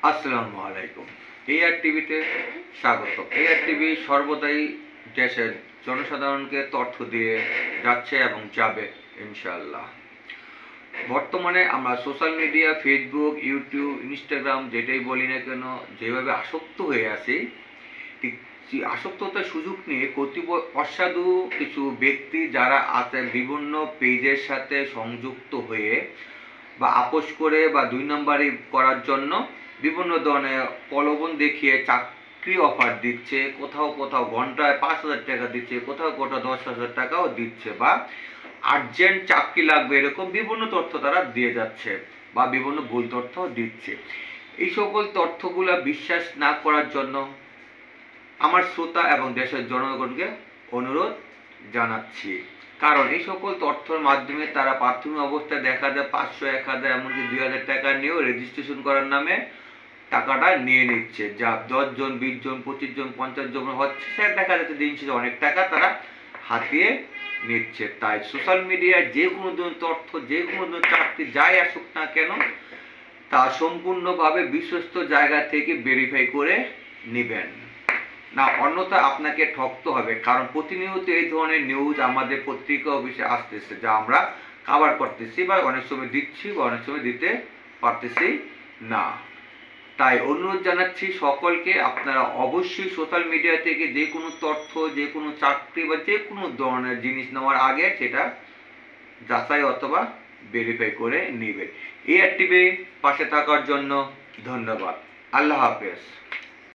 আসসালামু আলাইকুম। এআর টিভিতে স্বাগত। এআর টিভি সর্বদাই দেশের জনসাধারণকে তথ্য দিয়ে যাচ্ছে এবং যাবে ইনশাআল্লাহ। বর্তমানে আমরা social media, Facebook, YouTube, Instagram যেটাই বলি না কেন, যেভাবে আসক্ত হয়ে আছি, ঠিক আসক্ততার সুযোগ নিয়ে কতিপয় অসাধু কিছু ব্যক্তি যারা আছে বিভিন্ন পেজের সাথে সংযুক্ত হয়ে বা আপোষ করে বা ২ নম্বরি করার জন্য বিভিন্ন ধরনের প্রলোভন দেখিয়ে চাকরি অফার দিচ্ছে, কোথাও ঘন্টায় ৫,০০০ টাকা দিচ্ছে, কোথাও ১০,০০০ টাকাও দিচ্ছে, বা আর্জেন্ট চাকরি লাগবে এরকম বিভিন্ন তথ্য তারা দিয়ে যাচ্ছে বা বিভিন্ন ভুল তথ্য দিচ্ছে। এই সকল তথ্যগুলো বিশ্বাস না করার জন্য আমার শ্রোতা এবং দেশের জনগণকে অনুরোধ জানাচ্ছি। কারণ এই সকল তথ্যের মাধ্যমে তারা প্রাথমিক অবস্থায় দেখা যায় ৫০০, ১,০০০, এমনকি ২,০০০ টাকা নিয়েও রেজিস্ট্রেশন করার নামে টাকাটা নিয়ে নিচ্ছে। যা ১০ জন, ২০ জন, ২৫ জন, ৫০ জন হচ্ছে, সে দেখা যাচ্ছে দিন শেষে অনেক টাকা তারা হাতিয়ে নিচ্ছে। তাই সোশ্যাল মিডিয়ায় যে কোনো ধরনের তথ্য, যে কোনো ধরনের চাকরি যাই আসুক না কেন, তা সম্পূর্ণভাবে বিশ্বস্ত জায়গা থেকে ভেরিফাই করে নেবেন, না অন্যথা আপনাকে ঠকতে হবে। কারণ প্রতিনিয়ত এই ধরনের নিউজ আমাদের পত্রিকা অফিসে আসতেছে, যা আমরা কভার করতেছি বা অনেক সময় দিচ্ছি বা অনেক সময় দিতে পারতেছি না। তাই অনুরোধ জানাচ্ছি সকলকে, আপনারা অবশ্যই সোশ্যাল মিডিয়া থেকে যে কোনো তথ্য, যে কোনো চাকরি বা যে কোনো ধরনের জিনিস নেওয়ার আগে সেটা যাচাই অথবা ভেরিফাই করে নেবেন। এআর টিভি পাশে থাকার জন্য ধন্যবাদ। আল্লাহ হাফেজ।